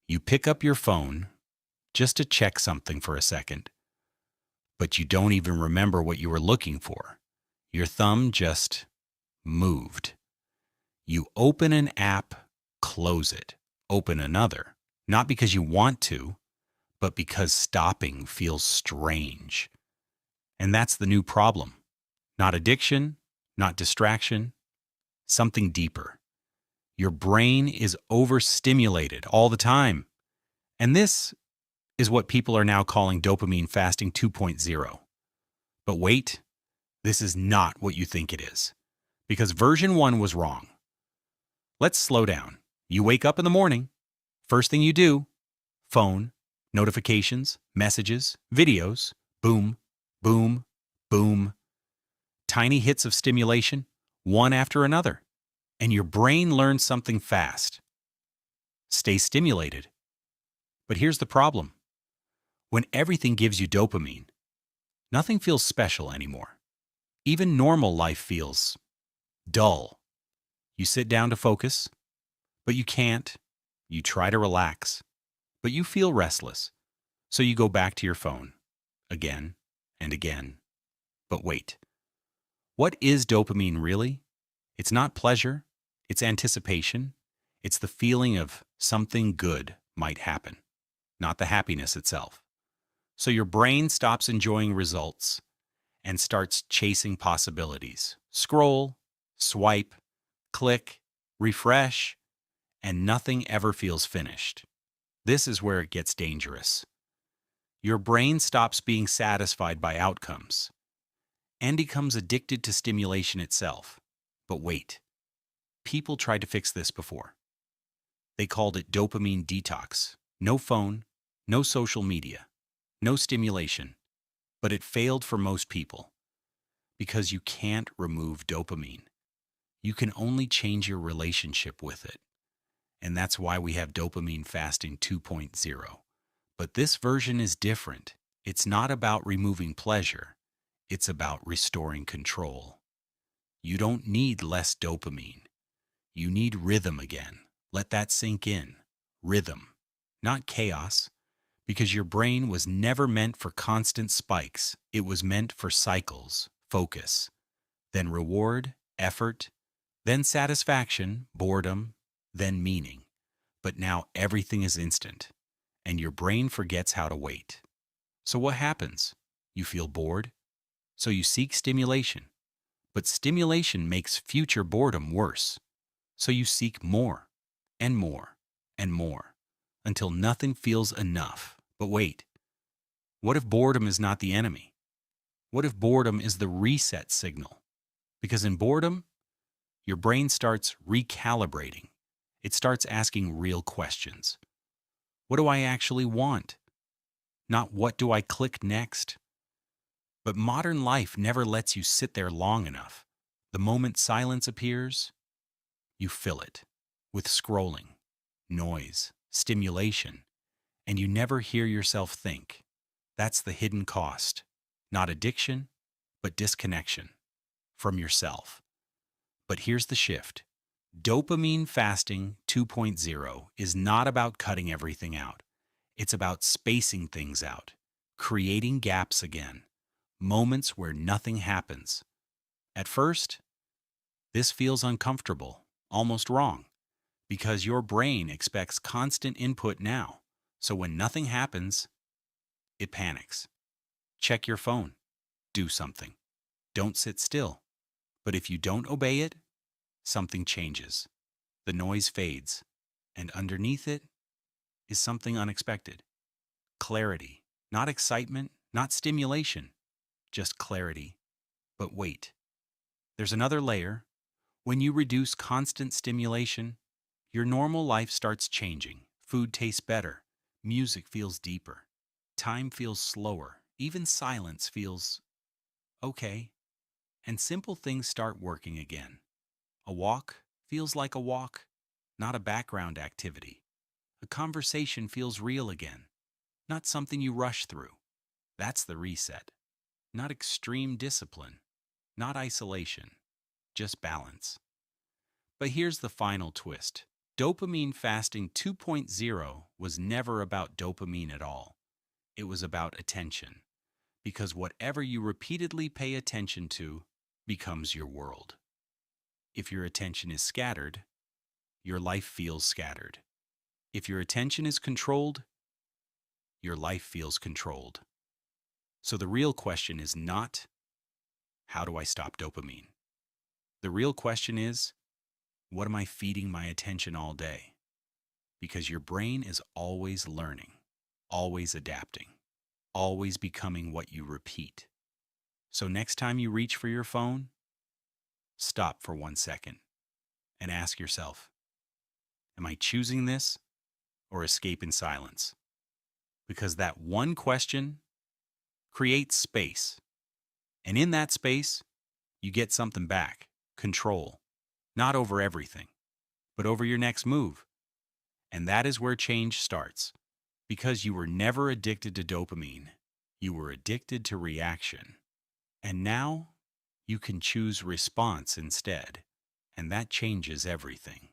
You pick up your phone just to check something for a second, but you don't even remember what you were looking for. Your thumb just moved. You open an app, close it, open another, not because you want to, but because stopping feels strange. And that's the new problem. Not addiction, not distraction, something deeper. Your brain is overstimulated all the time. And this is what people are now calling dopamine fasting 2.0. But wait, this is not what you think it is. Because version 1 was wrong. Let's slow down. You wake up in the morning. First thing you do, phone, notifications, messages, videos, boom, boom, boom. Tiny hits of stimulation, one after another. And your brain learns something fast. Stay stimulated. But here's the problem. When everything gives you dopamine, nothing feels special anymore. Even normal life feels dull. You sit down to focus, but you can't. You try to relax, but you feel restless. So you go back to your phone again and again. But wait, what is dopamine really? It's not pleasure. It's anticipation. It's the feeling of something good might happen, not the happiness itself. So your brain stops enjoying results and starts chasing possibilities. Scroll, swipe, click, refresh, and nothing ever feels finished. This is where it gets dangerous. Your brain stops being satisfied by outcomes and becomes addicted to stimulation itself. But wait, people tried to fix this before. They called it dopamine detox. No phone, no social media, no stimulation. But it failed for most people because you can't remove dopamine. You can only change your relationship with it. And that's why we have Dopamine Fasting 2.0. But this version is different. It's not about removing pleasure. It's about restoring control. You don't need less dopamine. You need rhythm again. Let that sink in. Rhythm, not chaos, because your brain was never meant for constant spikes. It was meant for cycles, focus, then reward, effort, then satisfaction, boredom, then meaning. But now everything is instant, and your brain forgets how to wait. So what happens? You feel bored, so you seek stimulation. But stimulation makes future boredom worse. So you seek more, and more, and more, until nothing feels enough. But wait, what if boredom is not the enemy? What if boredom is the reset signal? Because in boredom, your brain starts recalibrating. It starts asking real questions. What do I actually want? Not what do I click next? But modern life never lets you sit there long enough. The moment silence appears, you fill it with scrolling, noise, stimulation, and you never hear yourself think. That's the hidden cost. Not addiction, but disconnection from yourself. But here's the shift. Dopamine Fasting 2.0 is not about cutting everything out. It's about spacing things out, creating gaps again, moments where nothing happens. At first, this feels uncomfortable, almost wrong, because your brain expects constant input now. So when nothing happens, it panics. Check your phone. Do something. Don't sit still. But if you don't obey it, something changes. The noise fades, and underneath it is something unexpected. Clarity, not excitement, not stimulation, just clarity. But wait, there's another layer. When you reduce constant stimulation, your normal life starts changing. Food tastes better, music feels deeper, time feels slower, even silence feels okay. And simple things start working again. A walk feels like a walk, not a background activity. A conversation feels real again, not something you rush through. That's the reset. Not extreme discipline, not isolation, just balance. But here's the final twist. Dopamine Fasting 2.0 was never about dopamine at all. It was about attention, because whatever you repeatedly pay attention to becomes your world. If your attention is scattered, your life feels scattered. If your attention is controlled, your life feels controlled. So the real question is not, how do I stop dopamine? The real question is, what am I feeding my attention all day? Because your brain is always learning, always adapting, always becoming what you repeat. So next time you reach for your phone, stop for 1 second and ask yourself, am I choosing this or escape in silence? Because that one question creates space. And in that space, you get something back, control, not over everything, but over your next move. And that is where change starts. Because you were never addicted to dopamine, you were addicted to reaction. And now you can choose response instead. And that changes everything.